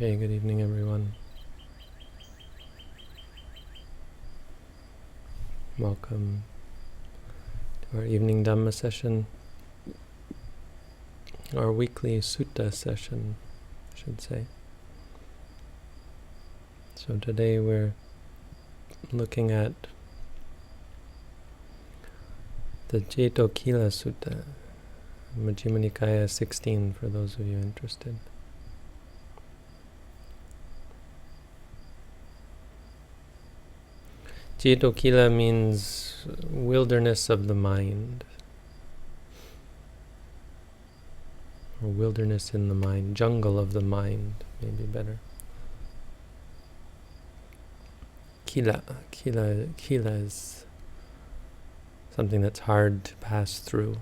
Okay, good evening everyone. Welcome to our evening Dhamma session, our weekly Sutta session, I should say. So today we're looking at the Cetokhila Sutta, Majjhima Nikaya 16 for those of you interested. Cetokhila means wilderness of the mind, or wilderness in the mind, jungle of the mind, maybe better. Khila is something that's hard to pass through.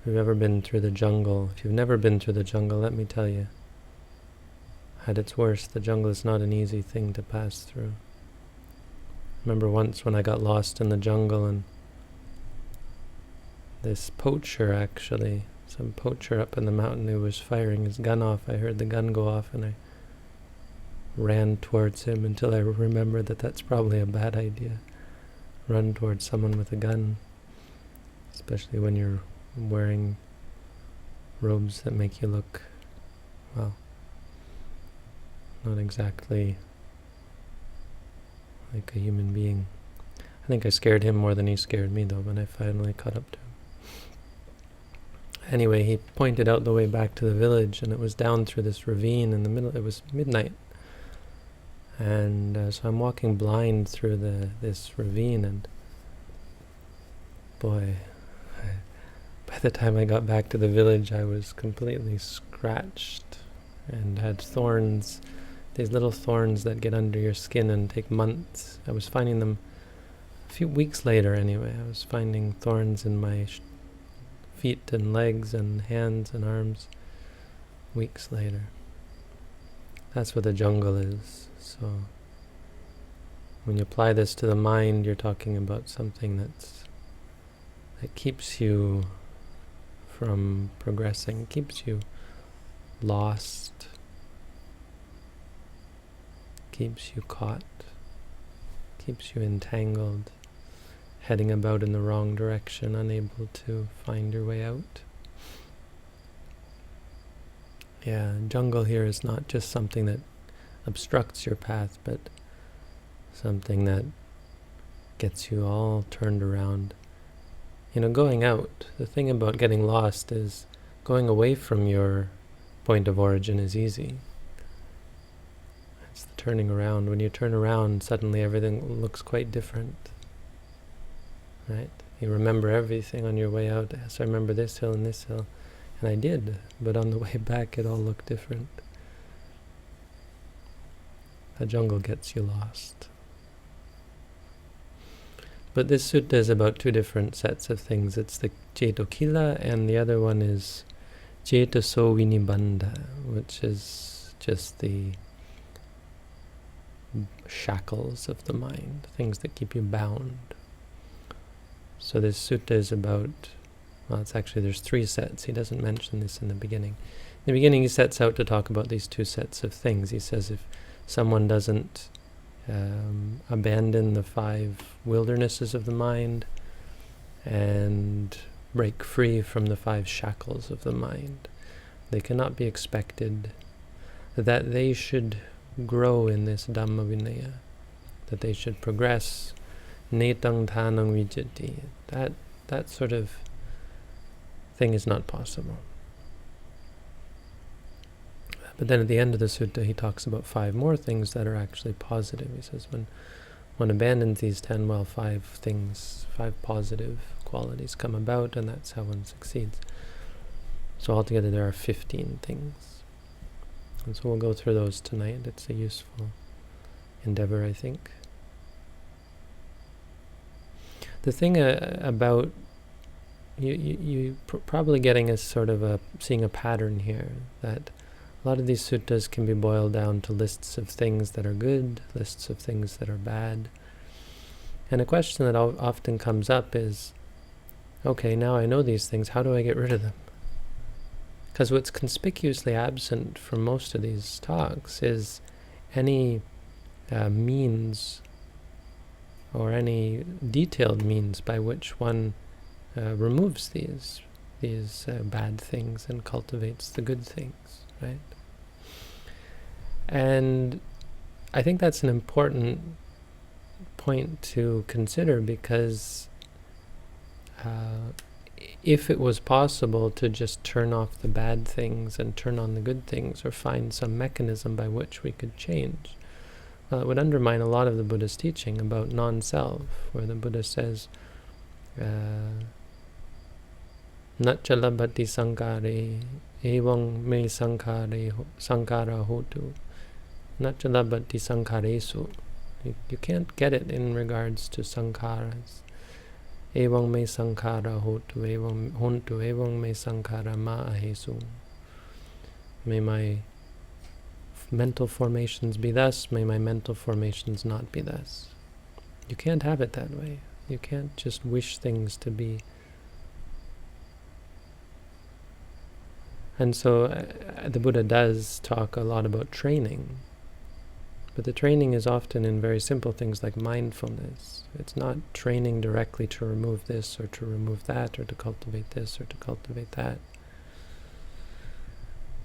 If you've ever been through the jungle, if you've never been through the jungle, let me tell you, at its worst, the jungle is not an easy thing to pass through. I remember once when I got lost in the jungle and this poacher actually, some poacher up in the mountain who was firing his gun off, I heard the gun go off and I ran towards him until I remembered that that's probably a bad idea. Run towards someone with a gun, especially when you're wearing robes that make you look, well, not exactly like a human being. I think I scared him more than he scared me though when I finally caught up to him. Anyway, he pointed out the way back to the village and it was down through this ravine in the middle. It was midnight. And so I'm walking blind through this ravine and boy, by the time I got back to the village I was completely scratched and had thorns. These little thorns that get under your skin and take months. I was finding them a few weeks later anyway. I was finding thorns in my feet and legs and hands and arms weeks later. That's what the jungle is. So when you apply this to the mind, you're talking about something that keeps you from progressing, keeps you lost, keeps you caught, keeps you entangled, heading about in the wrong direction, unable to find your way out. Yeah, jungle here is not just something that obstructs your path, but something that gets you all turned around. You know, going out, the thing about getting lost is going away from your point of origin is easy. It's the turning around. When you turn around, suddenly everything looks quite different. Right? You remember everything on your way out. So I remember this hill and this hill. And I did, but on the way back it all looked different. The jungle gets you lost. But this sutta is about two different sets of things. It's the Cetokhila and the other one is Cetaso Vinibandha, which is just the shackles of the mind, things that keep you bound. So this sutta is about, well, it's actually, there's three sets. He doesn't mention this in the beginning. In the beginning he sets out to talk about these two sets of things. He says if someone doesn't abandon the 5 wildernesses of the mind and break free from the 5 shackles of the mind, they cannot be expected that they should grow in this Dhamma Vinaya, that they should progress. Netang thanang vijjati. That sort of thing is not possible. But then at the end of the sutta he talks about 5 more things that are actually positive. He says when one abandons these 10, well, 5 things, 5 positive qualities come about, and that's how one succeeds. So altogether there are 15 things. And so we'll go through those tonight. It's a useful endeavor, I think. The thing about you probably getting a sort of seeing a pattern here, that a lot of these suttas can be boiled down to lists of things that are good, lists of things that are bad. And a question that often comes up is, okay, now I know these things, how do I get rid of them? Because what's conspicuously absent from most of these talks is any means or any detailed means by which one removes these bad things and cultivates the good things, right? And I think that's an important point to consider, because if it was possible to just turn off the bad things and turn on the good things, or find some mechanism by which we could change, well, it would undermine a lot of the Buddha's teaching about non-self, where the Buddha says, Nachalabhati sankare, evang me sankara hotu. Nachalabhati sankaresu. You can't get it in regards to sankharas. Evang me sankara hotu, evang me sankara ma ahesu. May my mental formations be thus, may my mental formations not be thus. You can't have it that way. You can't just wish things to be. And so the Buddha does talk a lot about training. But the training is often in very simple things like mindfulness. It's not training directly to remove this or to remove that, or to cultivate this or to cultivate that.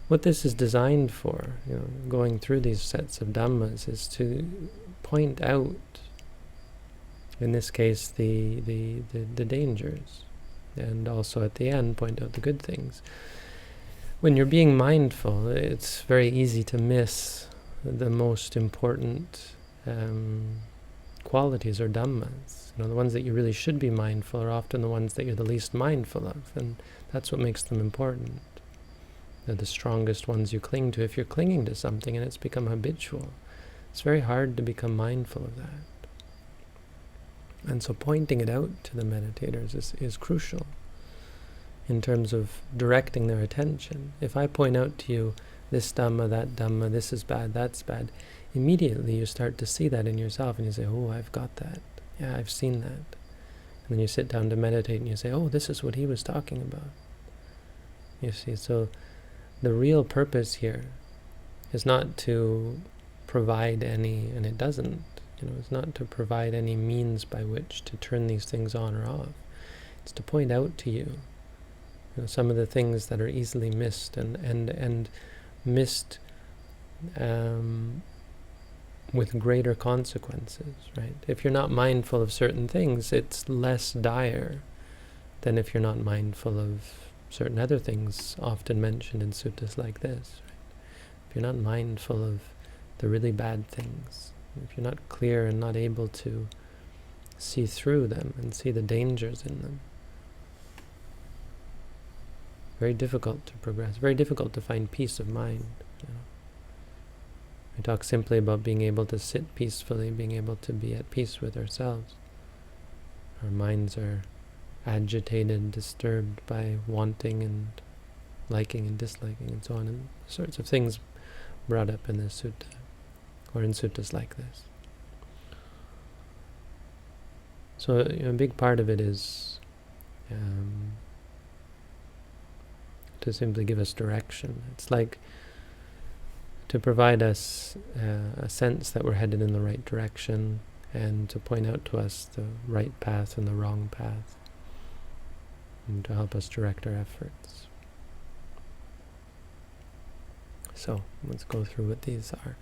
What this is designed for, going through these sets of Dhammas, is to point out, in this case, the dangers, and also at the end point out the good things. When you're being mindful, it's very easy to miss the most important qualities or Dhammas. The ones that you really should be mindful are often the ones that you're the least mindful of, and that's what makes them important. They're the strongest ones you cling to. If you're clinging to something and it's become habitual, it's very hard to become mindful of that. And so pointing it out to the meditators is crucial in terms of directing their attention. If I point out to you, this Dhamma, that Dhamma, this is bad, that's bad, immediately you start to see that in yourself, and you say, oh, I've got that. Yeah, I've seen that. And then you sit down to meditate and you say, oh, this is what he was talking about. You see, so the real purpose here is not to provide any, and it doesn't, it's not to provide any means by which to turn these things on or off. It's to point out to you, some of the things that are easily missed, and missed with greater consequences, right? If you're not mindful of certain things, it's less dire than if you're not mindful of certain other things often mentioned in suttas like this. Right? If you're not mindful of the really bad things, if you're not clear and not able to see through them and see the dangers in them, very difficult to progress, very difficult to find peace of mind. We talk simply about being able to sit peacefully, being able to be at peace with ourselves. Our minds are agitated, disturbed by wanting and liking and disliking and so on, and sorts of things brought up in this sutta, or in suttas like this. So a big part of it is to simply give us direction. It's like to provide us a sense that we're headed in the right direction, and to point out to us the right path and the wrong path, and to help us direct our efforts. So let's go through what these are.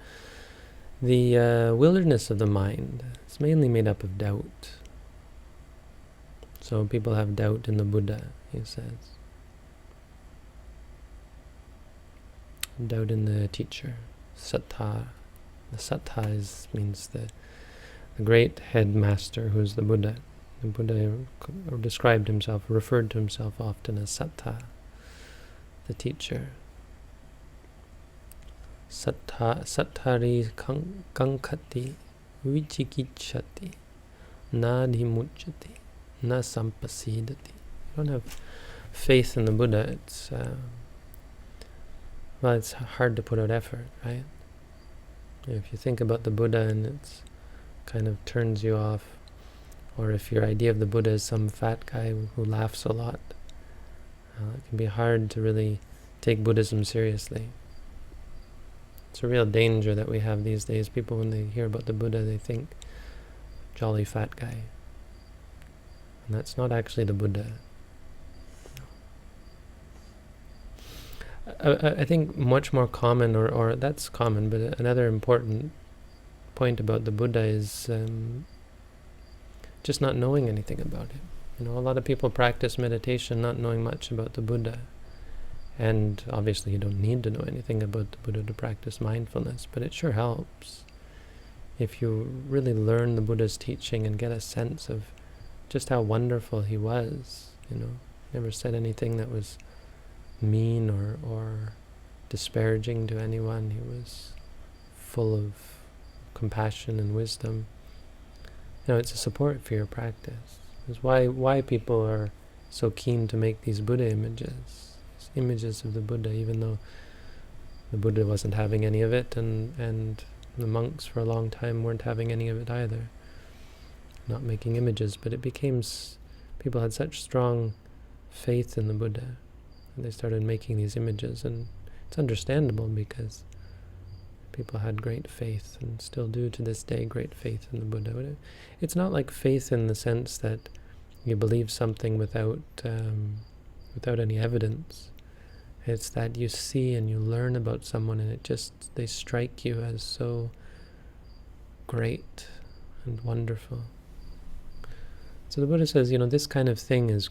The wilderness of the mind is mainly made up of doubt. So people have doubt in the Buddha, he says. Doubt in the teacher, Sutta. The Sutta means the great headmaster, who's the Buddha. The Buddha described himself, referred to himself often as Sutta, the teacher. Sattari kankati vichikicchati nadhimucchati na sampasidati. You don't have faith in the Buddha, it's hard to put out effort, right? If you think about the Buddha and it's kind of turns you off, or if your idea of the Buddha is some fat guy who laughs a lot, it can be hard to really take Buddhism seriously. It's a real danger that we have these days. People, when they hear about the Buddha, they think jolly fat guy. And that's not actually the Buddha. I think much more common, or that's common, but another important point about the Buddha is just not knowing anything about him. A lot of people practice meditation not knowing much about the Buddha. And obviously you don't need to know anything about the Buddha to practice mindfulness, but it sure helps if you really learn the Buddha's teaching and get a sense of just how wonderful he was. Never said anything that was mean or disparaging to anyone. He was full of compassion and wisdom. It's a support for your practice. It's why people are so keen to make these Buddha images of the Buddha, even though the Buddha wasn't having any of it, and the monks for a long time weren't having any of it either, not making images. But people had such strong faith in the Buddha, and they started making these images, and it's understandable because people had great faith, and still do to this day, great faith in the Buddha. But it's not like faith in the sense that you believe something without any evidence. It's that you see and you learn about someone, and they strike you as so great and wonderful. So the Buddha says, this kind of thing is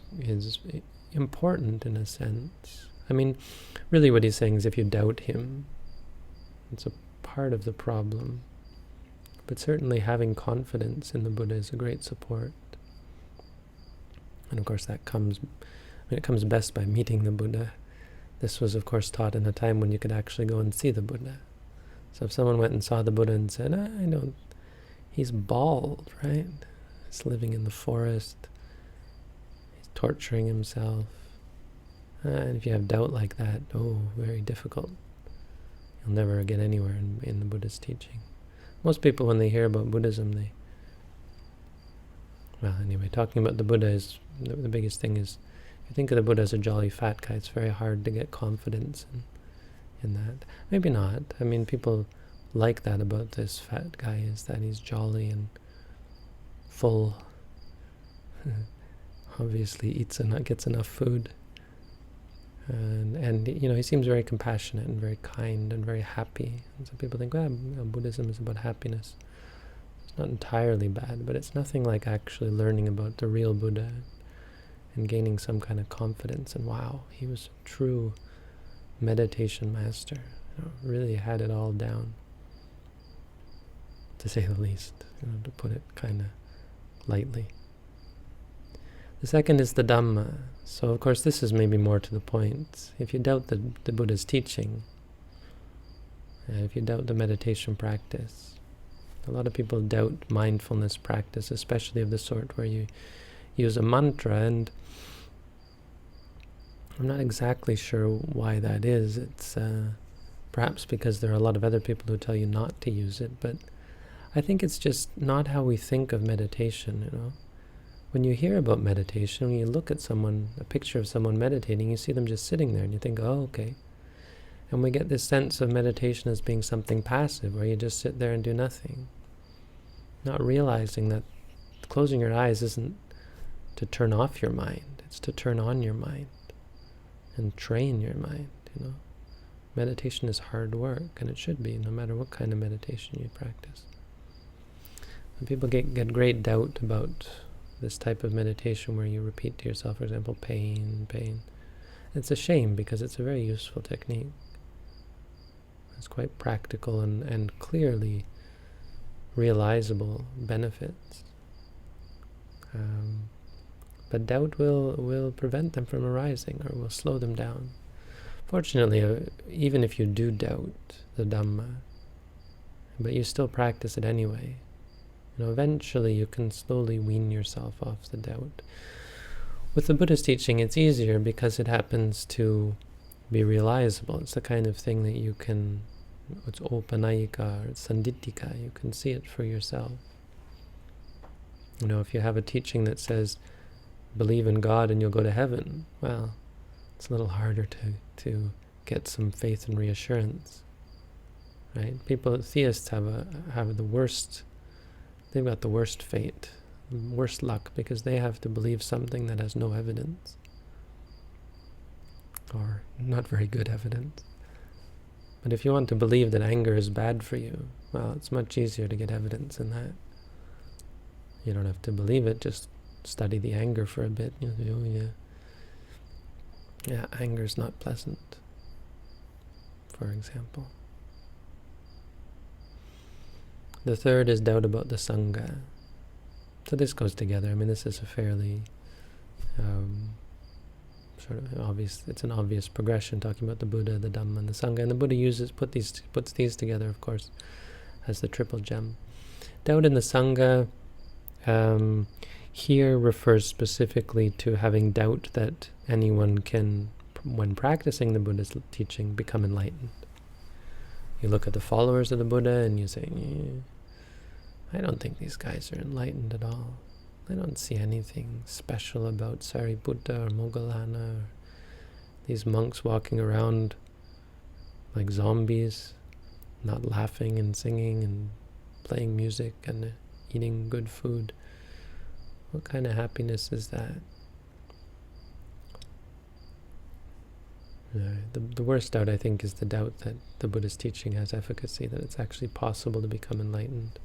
important in a sense. Really what he's saying is if you doubt him, it's a part of the problem. But certainly having confidence in the Buddha is a great support. And of course it comes best by meeting the Buddha. This was of course taught in a time when you could actually go and see the Buddha. So if someone went and saw the Buddha and said, he's bald, right? He's living in the forest. He's torturing himself. And if you have doubt like that, very difficult. You'll never get anywhere in the Buddha's teaching. Most people, when they hear about Buddhism, talking about the Buddha is, the biggest thing is, if you think of the Buddha as a jolly fat guy, it's very hard to get confidence in that. Maybe not. People like that about this fat guy, is that he's jolly and full. Obviously eats and gets enough food. And he seems very compassionate and very kind and very happy. And so people think, Buddhism is about happiness. It's not entirely bad, but it's nothing like actually learning about the real Buddha and gaining some kind of confidence. And wow, he was a true meditation master. Really had it all down, to say the least, to put it kind of lightly. The second is the Dhamma. So of course this is maybe more to the point. If you doubt the Buddha's teaching, if you doubt the meditation practice, a lot of people doubt mindfulness practice, especially of the sort where you use a mantra, and I'm not exactly sure why that is. It's perhaps because there are a lot of other people who tell you not to use it, but I think it's just not how we think of meditation, When you hear about meditation, when you look at a picture of someone meditating, you see them just sitting there and you think, okay. And we get this sense of meditation as being something passive, where you just sit there and do nothing. Not realizing that closing your eyes isn't to turn off your mind, it's to turn on your mind and train your mind, Meditation is hard work, and it should be, no matter what kind of meditation you practice. And people get great doubt about this type of meditation where you repeat to yourself, for example, pain. It's a shame, because it's a very useful technique. It's quite practical and clearly realizable benefits. But doubt will prevent them from arising, or will slow them down. Fortunately, even if you do doubt the Dhamma, but you still practice it anyway, eventually you can slowly wean yourself off the doubt. With the Buddha's teaching, it's easier because it happens to be realizable. It's the kind of thing that you can, it's opanayika, or it's sandittika, you can see it for yourself. If you have a teaching that says, believe in God and you'll go to heaven, well, it's a little harder to get some faith and reassurance. Right? Theists have the worst. They've got the worst fate, worst luck, because they have to believe something that has no evidence, or not very good evidence. But if you want to believe that anger is bad for you, well, it's much easier to get evidence than that. You don't have to believe it, just study the anger for a bit. Yeah, anger is not pleasant, for example. The third is doubt about the Sangha. So this goes together. I mean, this is a fairly sort of obvious, it's an obvious progression, talking about the Buddha, the Dhamma, and the Sangha. And the Buddha puts these together, of course, as the triple gem. Doubt in the Sangha here refers specifically to having doubt that anyone can, when practicing the Buddha's teaching, become enlightened. You look at the followers of the Buddha and you say, I don't think these guys are enlightened at all. I don't see anything special about Sariputta or Moggallana, or these monks walking around like zombies, not laughing and singing and playing music and eating good food. What kind of happiness is that? The worst doubt, I think, is the doubt that the Buddha's teaching has efficacy, that it's actually possible to become enlightened,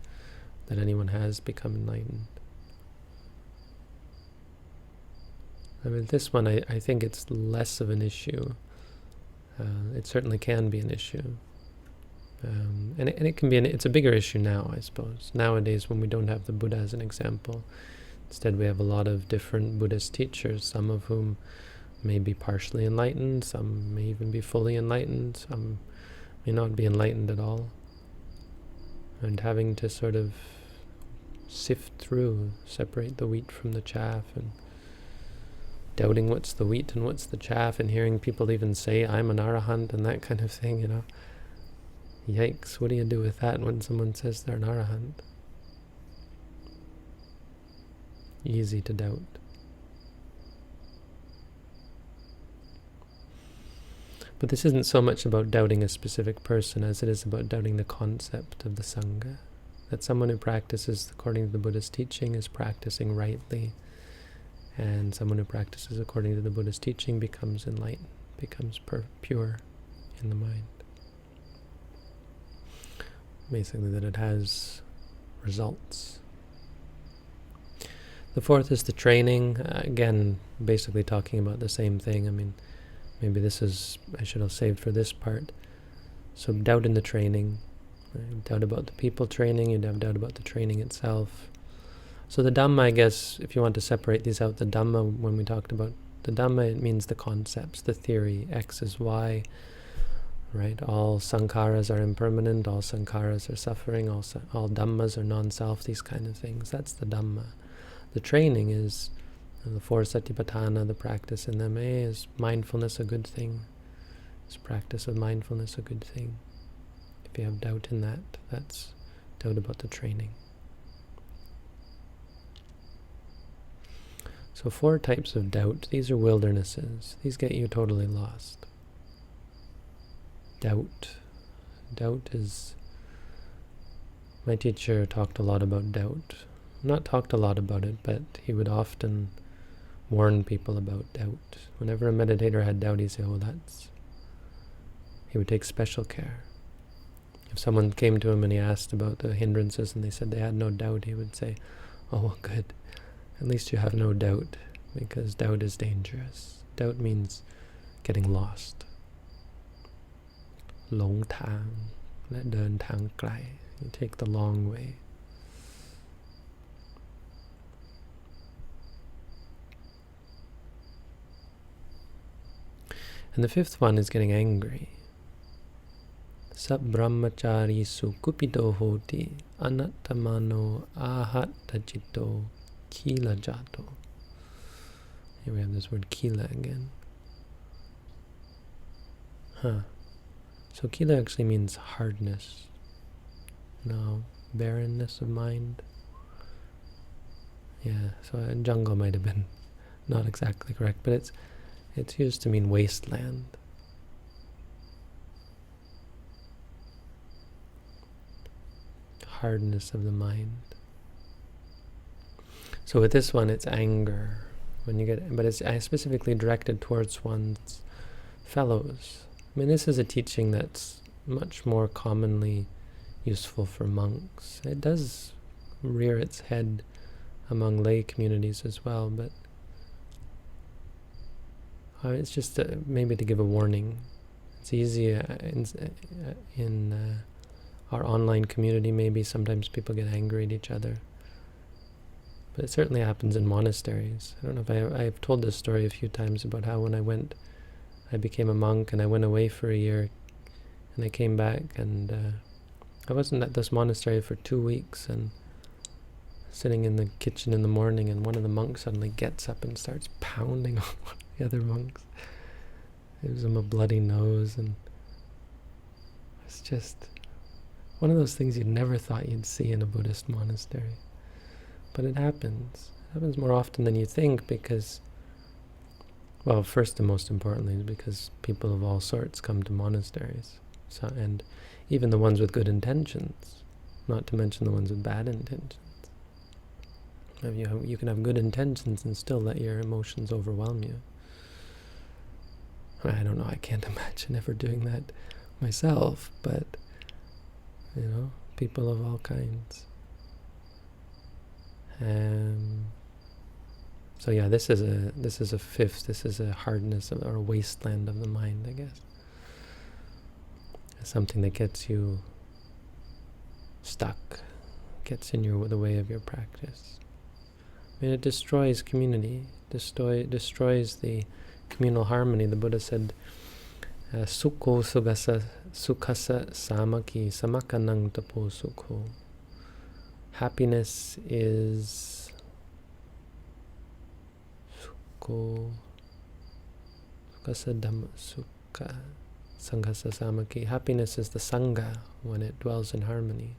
that anyone has become enlightened. I mean, this one, I think it's less of an issue. It certainly can be an issue. And it can be, it's a bigger issue now, I suppose. Nowadays, when we don't have the Buddha as an example, instead we have a lot of different Buddhist teachers, some of whom may be partially enlightened, some may even be fully enlightened, some may not be enlightened at all. And having to sort of sift through, separate the wheat from the chaff, and doubting what's the wheat and what's the chaff, and hearing people even say, I'm an arahant, and that kind of thing, Yikes, what do you do with that when someone says they're an arahant? Easy to doubt. But this isn't so much about doubting a specific person as it is about doubting the concept of the Sangha. That someone who practices according to the Buddha's teaching is practicing rightly, and someone who practices according to the Buddha's teaching becomes enlightened, becomes pure in the mind. Basically, that it has results. The fourth is the training. Again, basically talking about the same thing. I mean, maybe I should have saved for this part. So doubt in the training, right? Doubt about the people training, you'd have doubt about the training itself. So the Dhamma, I guess, if you want to separate these out, the Dhamma, when we talked about the Dhamma, it means the concepts, the theory, X is Y, right? All sankharas are impermanent, all sankharas are suffering, all Dhammas are non-self, these kind of things. That's the Dhamma. The training is the four satipatthana, the practice in them. Is mindfulness a good thing? Is practice of mindfulness a good thing? If you have doubt in that, that's doubt about the training. So 4 types of doubt. These are wildernesses. These get you totally lost. Doubt. Doubt is... My teacher talked a lot about doubt. Not talked a lot about it, but he would often warn people about doubt. Whenever a meditator had doubt, he'd say, he would take special care. If someone came to him and he asked about the hindrances and they said they had no doubt, he would say, oh, good. At least you have no doubt, because doubt is dangerous. Doubt means getting lost. หลงทางและเดินทางไกล. You take the long way. And the 5th one is getting angry. Sab brahmachari su kupito hoti anattamano ahattacitto kila jato. Here we have this word kila again. So kila actually means hardness. No, barrenness of mind. Yeah, so jungle might have been not exactly correct, but it's used to mean wasteland. hardness of the mind. So with this one, it's anger. But it's specifically directed towards one's fellows. I mean, this is a teaching that's much more commonly useful for monks. It does rear its head among lay communities as well, but it's just maybe to give a warning. It's easy in our online community, maybe sometimes people get angry at each other. But it certainly happens in monasteries. I don't know if I've told this story a few times about how when I became a monk and I went away for a year and I came back and I wasn't at this monastery for 2 weeks and sitting in the kitchen in the morning and one of the monks suddenly gets up and starts pounding on one of the other monks. Gives him a bloody nose, and it's just one of those things you never thought you'd see in a Buddhist monastery. But it happens. It happens more often than you think because, well, first and most importantly, is because people of all sorts come to monasteries. So, and even the ones with good intentions, not to mention the ones with bad intentions. You can have good intentions and still let your emotions overwhelm you. I don't know, I can't imagine ever doing that myself, but, people of all kinds. So yeah, this is a fifth. This is a hardness or a wasteland of the mind, I guess. It's something that gets you stuck, gets in the way of your practice. I mean, it destroys community, destroys the communal harmony. The Buddha said, "Sukho sukhasa samaki samakanang tapo sukho." Happiness is sukho sukhasa dhamma sukha sanghasa samaki. Happiness is the sangha when it dwells in harmony.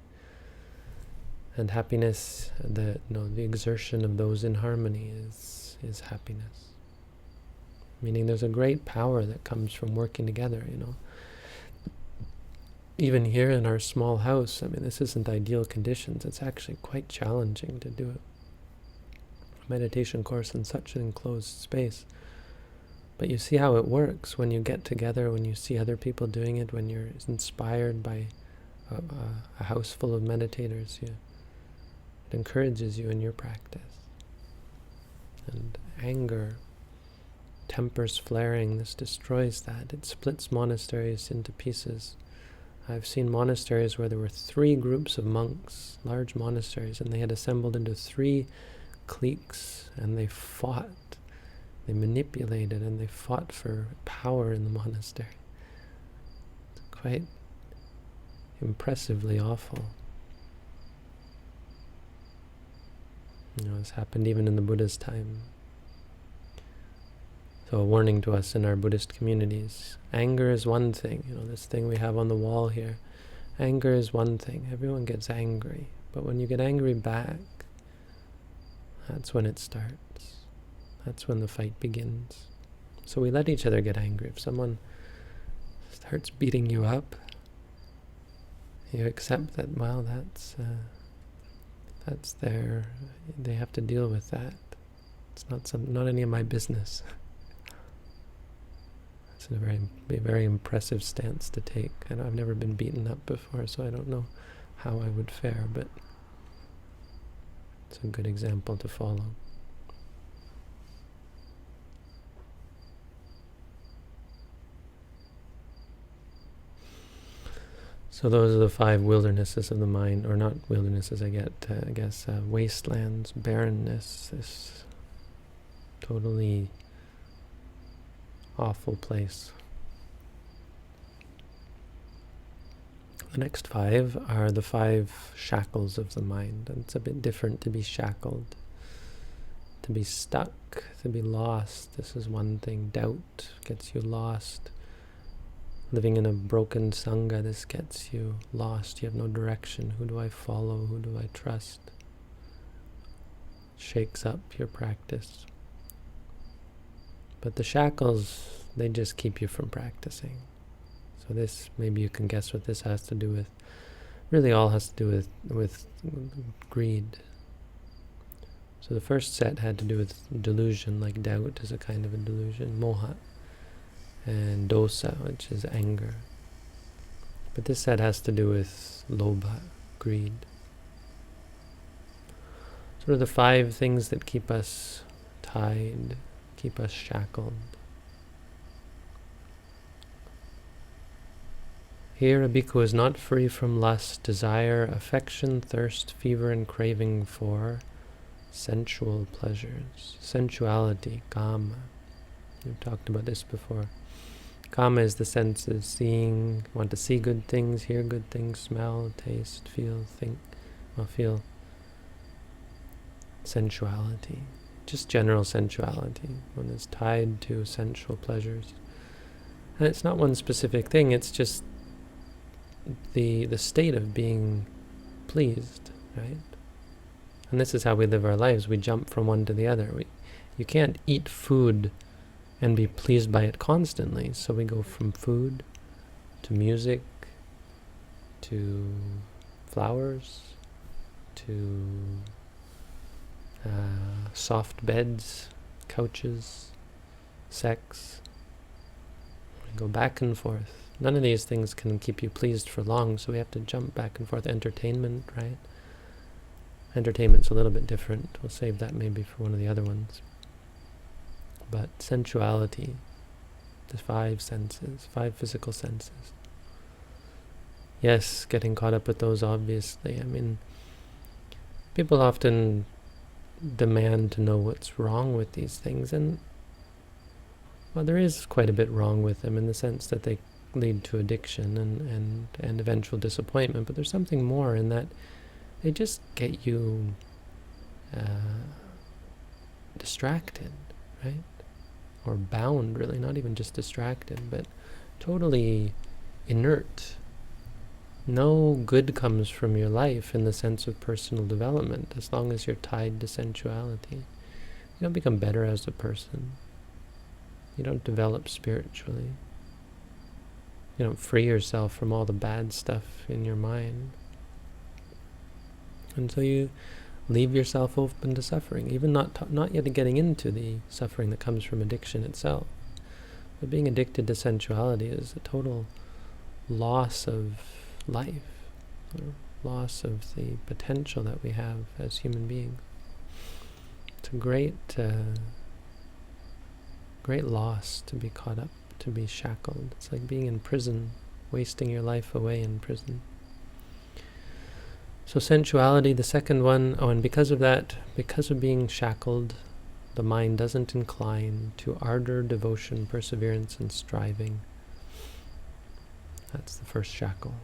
And happiness, the exertion of those in harmony is happiness. Meaning there's a great power that comes from working together, Even here in our small house, I mean, this isn't ideal conditions. It's actually quite challenging to do a meditation course in such an enclosed space. But you see how it works when you get together, when you see other people doing it, when you're inspired by a house full of meditators. It encourages you in your practice. And anger, tempers flaring, this destroys that. It splits monasteries into pieces. I've seen monasteries where there were 3 groups of monks, large monasteries, and they had assembled into 3 cliques, and they fought, they manipulated, and they fought for power in the monastery. It's quite impressively awful. It's happened even in the Buddha's time. So a warning to us in our Buddhist communities. Anger is one thing, this thing we have on the wall here. Anger is one thing. Everyone gets angry. But when you get angry back, that's when it starts. That's when the fight begins. So we let each other get angry. If someone starts beating you up, you accept that, well, that's they have to deal with that. It's not any of my business. It's a very impressive stance to take. And I've never been beaten up before, so I don't know how I would fare, but it's a good example to follow. So those are the 5 wildernesses of the mind, or not wildernesses, I guess, wastelands, barrenness, this totally awful place. The next 5 are the 5 shackles of the mind. And it's a bit different to be shackled. To be stuck, to be lost, this is one thing. Doubt gets you lost. Living in a broken sangha, this gets you lost. You have no direction. Who do I follow? Who do I trust? Shakes up your practice. But the shackles, they just keep you from practicing. So this, maybe you can guess what this has to do with. really all has to do with greed. So the first set had to do with delusion, like doubt is a kind of a delusion, moha, and dosa, which is anger. But this set has to do with lobha, greed. Sort of the 5 things that keep us tied, keep us shackled. Here a bhikkhu is not free from lust, desire, affection, thirst, fever, and craving for sensual pleasures. Sensuality, kama. We've talked about this before. Kama is the senses, seeing, want to see good things, hear good things, smell, taste, feel, think, feel. Sensuality, just general sensuality. One is tied to sensual pleasures. And it's not one specific thing, it's just the state of being pleased, right? And this is how we live our lives. We jump from one to the other. You can't eat food and be pleased by it constantly. So we go from food to music to flowers to soft beds, couches, sex. We go back and forth. None of these things can keep you pleased for long, so we have to jump back and forth. Entertainment, right? Entertainment's a little bit different. We'll save that maybe for one of the other ones. But sensuality, the 5 senses, 5 physical senses. Yes, getting caught up with those, obviously. I mean, people often demand to know what's wrong with these things, and well, there is quite a bit wrong with them in the sense that they lead to addiction and eventual disappointment, but there's something more in that they just get you distracted, right? Or bound, really, not even just distracted, but totally inert. No good comes from your life in the sense of personal development as long as you're tied to sensuality. You don't become better as a person. You don't develop spiritually. You don't free yourself from all the bad stuff in your mind. And so you leave yourself open to suffering, even not yet getting into the suffering that comes from addiction itself. But being addicted to sensuality is a total loss of life, or loss of the potential that we have as human beings. It's a great loss to be caught up, to be shackled. It's like being in prison, wasting your life away in prison. So sensuality, the second one, and because of that, because of being shackled, the mind doesn't incline to ardor, devotion, perseverance, and striving. That's the first shackle.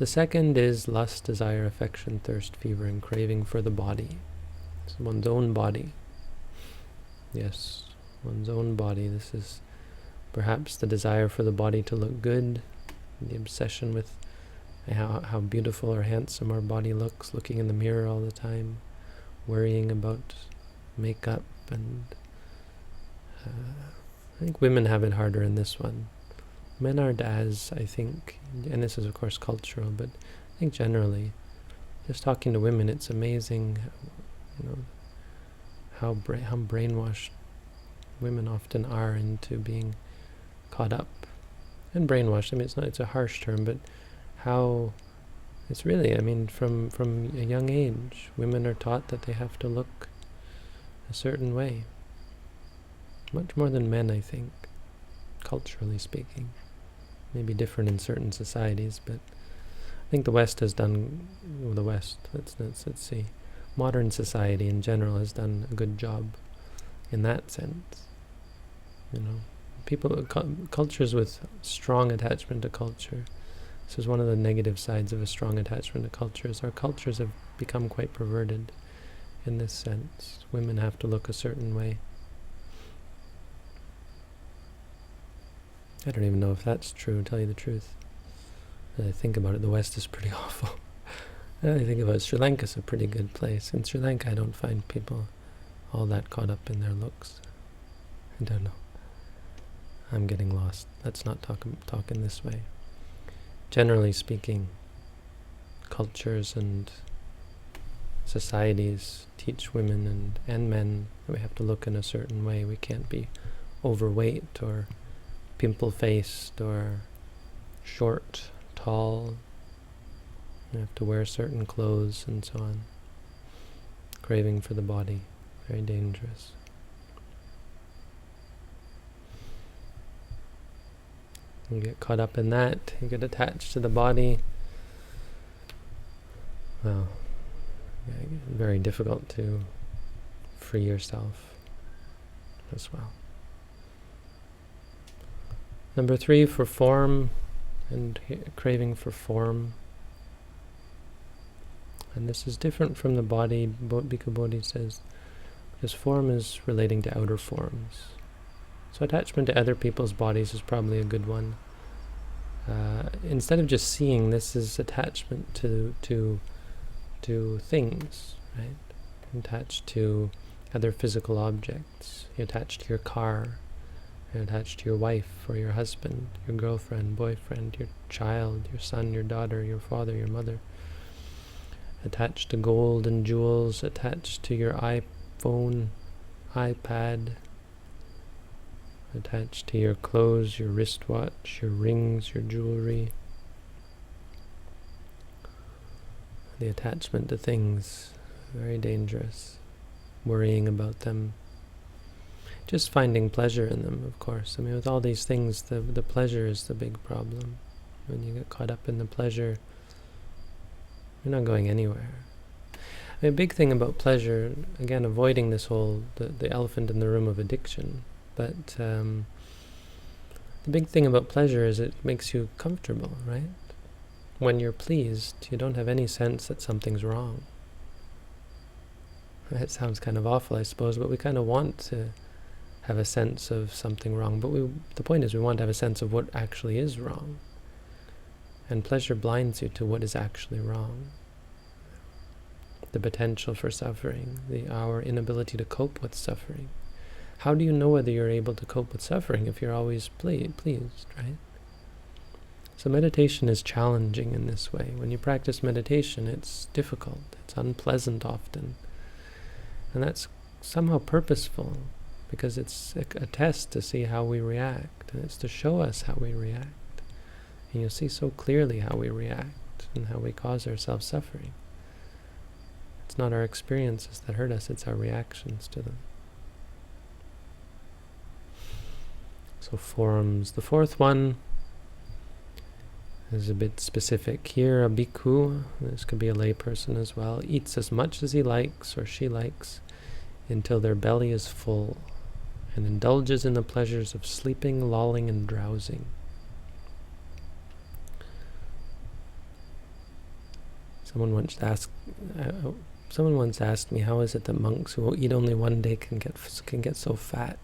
The second is lust, desire, affection, thirst, fever, and craving for the body. It's one's own body. Yes, one's own body. This is perhaps the desire for the body to look good, the obsession with how beautiful or handsome our body looks, looking in the mirror all the time, worrying about makeup, and I think women have it harder in this one. Men aren't as, I think, and this is of course cultural, but I think generally, just talking to women, it's amazing, how brainwashed women often are into being caught up. And brainwashed, I mean, it's a harsh term, but how it's really, I mean, from a young age, women are taught that they have to look a certain way. Much more than men, I think, culturally speaking. Maybe different in certain societies, but I think the West has done, let's see, modern society in general has done a good job in that sense. People, cultures with strong attachment to culture. This is one of the negative sides of a strong attachment to cultures. Our cultures have become quite perverted in this sense. Women have to look a certain way. I don't even know if that's true, to tell you the truth. As I think about it, the West is pretty awful. I think about it, Sri Lanka's a pretty good place. In Sri Lanka, I don't find people all that caught up in their looks. I don't know. I'm getting lost. Let's not talk in this way. Generally speaking, cultures and societies teach women and men that we have to look in a certain way. We can't be overweight or pimple-faced or short, tall. We have to wear certain clothes and so on. Craving for the body, very dangerous. You get caught up in that, you get attached to the body. Well, very difficult to free yourself as well. Number 3, for form and craving for form. And this is different from the body, Bhikkhu Bodhi says, because form is relating to outer forms. So attachment to other people's bodies is probably a good one. Instead of just seeing, this is attachment to things, right? Attached to other physical objects. You're attached to your car. You're attached to your wife or your husband, your girlfriend, boyfriend, your child, your son, your daughter, your father, your mother. Attached to gold and jewels, attached to your iPhone, iPad, attached to your clothes, your wristwatch, your rings, your jewelry. The attachment to things, very dangerous. Worrying about them. Just finding pleasure in them, of course. I mean, with all these things, the pleasure is the big problem. When you get caught up in the pleasure, you're not going anywhere. I mean, a big thing about pleasure, again, avoiding this whole, the elephant in the room of addiction, but the big thing about pleasure is it makes you comfortable, right? When you're pleased, you don't have any sense that something's wrong. It sounds kind of awful, I suppose, but we kind of want to have a sense of something wrong. But the point is we want to have a sense of what actually is wrong. And pleasure blinds you to what is actually wrong. The potential for suffering, our inability to cope with suffering. How do you know whether you're able to cope with suffering if you're always pleased, right? So meditation is challenging in this way. When you practice meditation, it's difficult. It's unpleasant often. And that's somehow purposeful, because it's a test to see how we react, and it's to show us how we react. And you'll see so clearly how we react and how we cause ourselves suffering. It's not our experiences that hurt us, it's our reactions to them. So forms. The fourth one is a bit specific here. A bhikkhu, this could be a layperson as well, eats as much as he likes or she likes until their belly is full, and indulges in the pleasures of sleeping, lolling, and drowsing. Someone once asked me, how is it that monks who eat only one day can get so fat?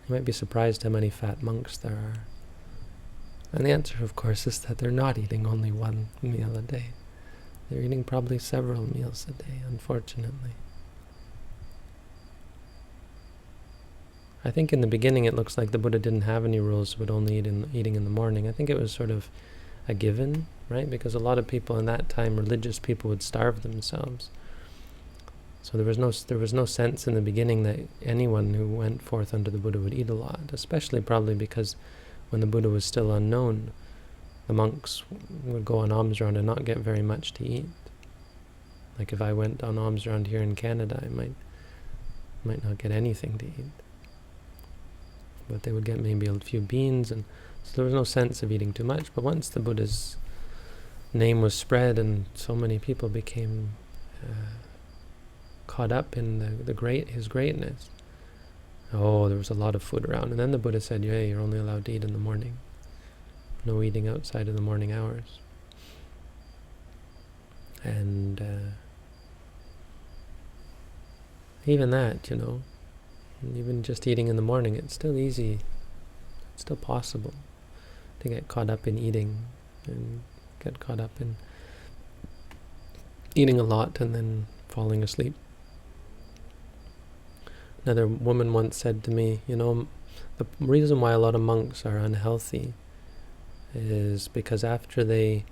You might be surprised how many fat monks there are. And the answer, of course, is that they're not eating only one meal a day. They're eating probably several meals a day, unfortunately. I think in the beginning it looks like the Buddha didn't have any rules about only eating in the morning. I think it was sort of a given, right? Because a lot of people in that time, religious people, would starve themselves. So there was no sense in the beginning that anyone who went forth under the Buddha would eat a lot, especially probably because when the Buddha was still unknown, the monks would go on alms round and not get very much to eat. Like if I went on alms round here in Canada, I might not get anything to eat. But they would get maybe a few beans, and so there was no sense of eating too much. But once the Buddha's name was spread and so many people became caught up in his greatness, there was a lot of food around. And then the Buddha said, yeah, you're only allowed to eat in the morning. No eating outside of the morning hours. And even that, even just eating in the morning, it's still easy. It's still possible to get caught up in eating and get caught up in eating a lot and then falling asleep. Another woman once said to me, the reason why a lot of monks are unhealthy is because after they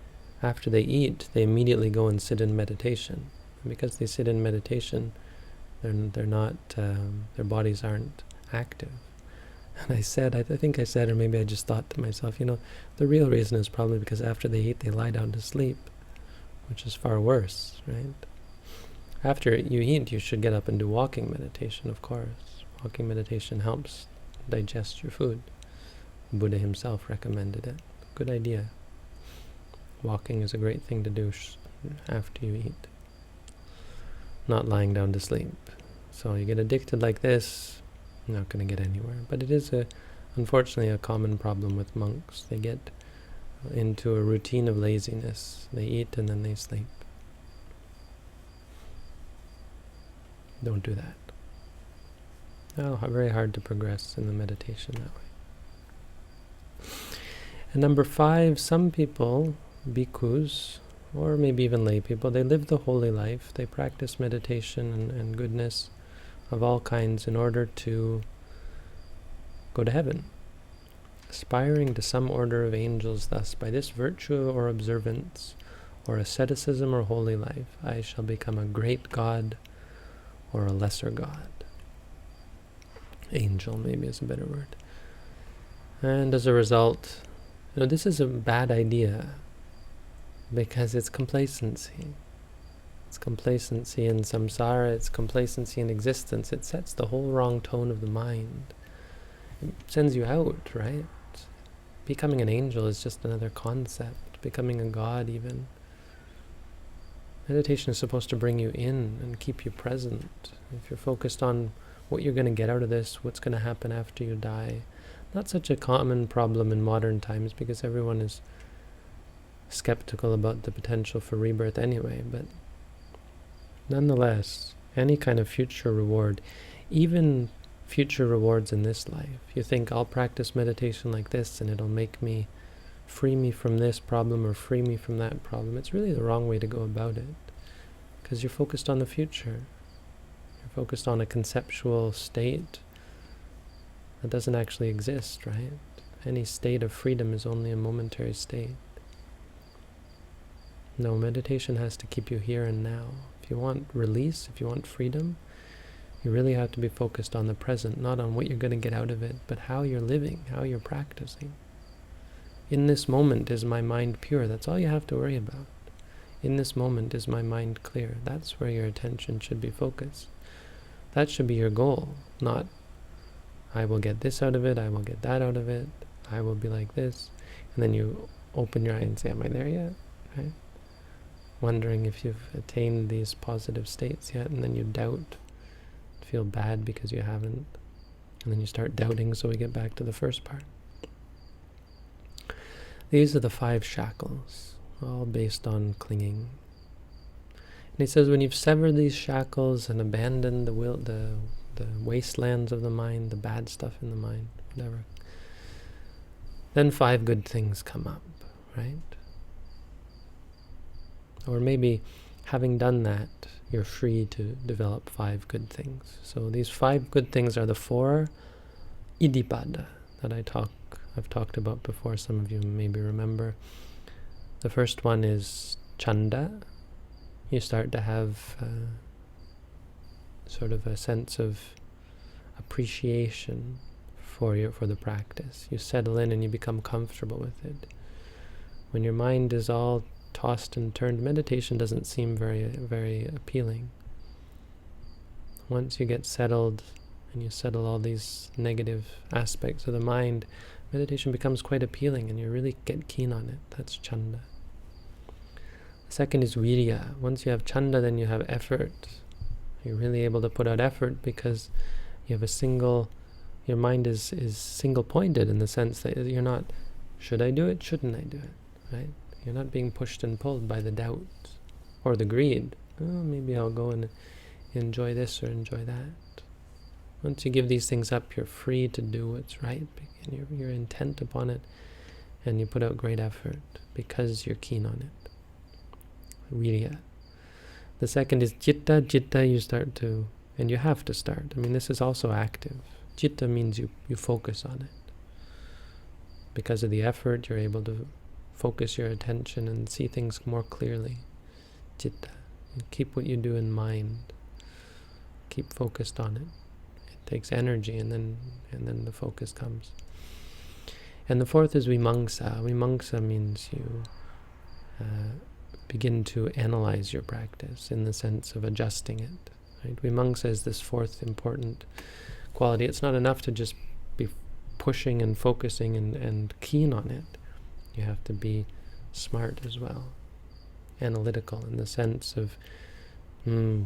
after they eat, they immediately go and sit in meditation. And because they sit in meditation, they're not, their bodies aren't active. And I think I said, or maybe I just thought to myself, the real reason is probably because after they eat, they lie down to sleep, which is far worse, right? After you eat, you should get up and do walking meditation, of course. Walking meditation helps digest your food. Buddha himself recommended it. Good idea. Walking is a great thing to do after you eat. Not lying down to sleep. So you get addicted like this, you're not going to get anywhere. But it is, unfortunately, a common problem with monks. They get into a routine of laziness. They eat and then they sleep. Don't do that. Very hard to progress in the meditation that way. And number 5, some people, bhikkhus, or maybe even lay people, they live the holy life. They practice meditation and goodness of all kinds in order to go to heaven, aspiring to some order of angels. Thus, by this virtue or observance, or asceticism or holy life, I shall become a great god or a lesser god. Angel maybe is a better word. And as a result, this is a bad idea because it's complacency. It's complacency in samsara, it's complacency in existence. It sets the whole wrong tone of the mind. It sends you out, right? Becoming an angel is just another concept. Becoming a god even. Meditation is supposed to bring you in and keep you present. If you're focused on what you're going to get out of this, what's going to happen after you die. Not such a common problem in modern times because everyone is skeptical about the potential for rebirth anyway, but nonetheless, any kind of future reward, even future rewards in this life. You think, I'll practice meditation like this and it'll free me from this problem or free me from that problem. It's really the wrong way to go about it because you're focused on the future. You're focused on a conceptual state that doesn't actually exist, right? Any state of freedom is only a momentary state. No, meditation has to keep you here and now. If you want release, if you want freedom, you really have to be focused on the present, not on what you're going to get out of it, but how you're living, how you're practicing. In this moment, is my mind pure? That's all you have to worry about. In this moment, is my mind clear? That's where your attention should be focused. That should be your goal, not I will get this out of it, I will get that out of it, I will be like this. And then you open your eye and say, am I there yet? Right? Wondering if you've attained these positive states yet, and then you doubt, feel bad because you haven't. And then you start doubting, so we get back to the first part. These are the 5 shackles, all based on clinging. And he says, when you've severed these shackles and abandoned the wastelands of the mind, the bad stuff in the mind, whatever, then 5 good things come up, right? Or maybe having done that, you're free to develop 5 good things. So these 5 good things are the 4 iddhipada that I've talked about before. Some of you maybe remember. The first one is chanda. You start to have sort of a sense of appreciation for the practice. You settle in and you become comfortable with it. When your mind is all tossed and turned, meditation doesn't seem very, very appealing. Once you get settled and you settle all these negative aspects of the mind, meditation becomes quite appealing and you really get keen on it. That's chanda. The second is virya. Once you have chanda, then you have effort. You're really able to put out effort because you have your mind is single-pointed in the sense that you're not, should I do it, shouldn't I do it, right? You're not being pushed and pulled by the doubt or the greed. Oh, maybe I'll go and enjoy this or enjoy that. Once you give these things up, you're free to do what's right, and you're intent upon it, and you put out great effort because you're keen on it. Virya. The second is citta. Citta, you start to, and you have to start. I mean, this is also active. Citta means you focus on it. Because of the effort, you're able to focus your attention and see things more clearly. Citta. Keep what you do in mind. Keep focused on it. It takes energy, and then the focus comes. And the fourth is vimangsa. Vimangsa means you begin to analyze your practice in the sense of adjusting it. Right? Vimangsa is this fourth important quality. It's not enough to just be pushing and focusing and keen on it. You have to be smart as well, analytical in the sense of,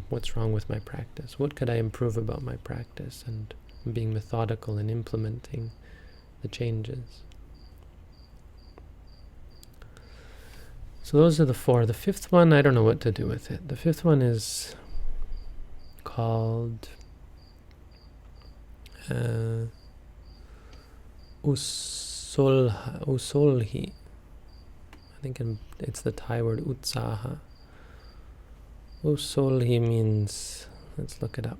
what's wrong with my practice? What could I improve about my practice? And being methodical in implementing the changes. So those are the four. The fifth one, I don't know what to do with it. The fifth one is called usolhi. I think it's the Thai word utsaha. Usolhi means, let's look it up.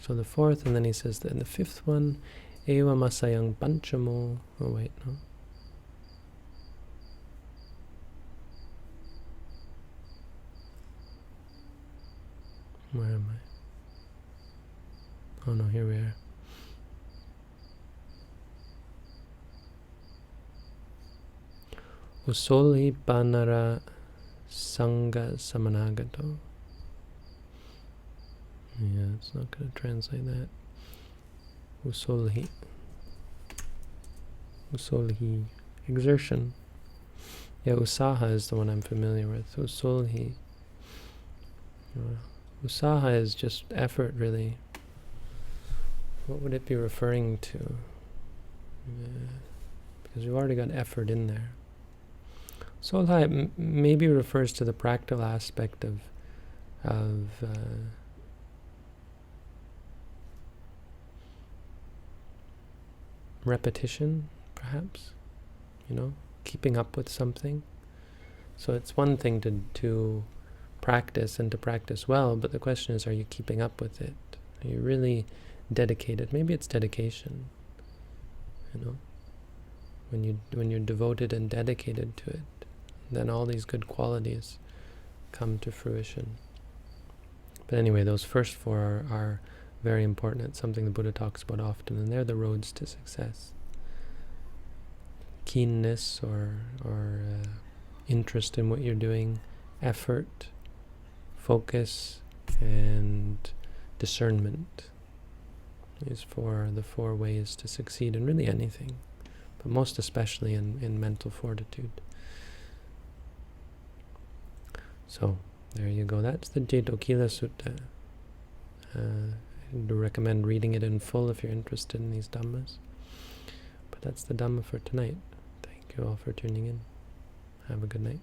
So the fourth, and then he says that in the fifth one, eva masayang panchamo. Oh wait, no. Where am I? Oh no, here we are. Usoli panara sangha samanagato. Yeah, it's not going to translate that. Usolhi. Usolhi. Exertion. Yeah, usaha is the one I'm familiar with. Usolhi. Usaha is just effort, really. What would it be referring to? Because we've already got effort in there. Solha maybe refers to the practical aspect of repetition, perhaps. Keeping up with something. So it's one thing to practice and to practice well, but the question is, are you keeping up with it? Are you really dedicated? Maybe it's dedication. When you're devoted and dedicated to it, then all these good qualities come to fruition. But anyway, those first four are very important. It's something the Buddha talks about often, and they're the roads to success. Keenness or interest in what you're doing, effort, focus, and discernment. These are the four ways to succeed in really anything, but most especially in mental fortitude. So, there you go. That's the Cetokhila Sutta. I do recommend reading it in full if you're interested in these Dhammas. But that's the Dhamma for tonight. Thank you all for tuning in. Have a good night.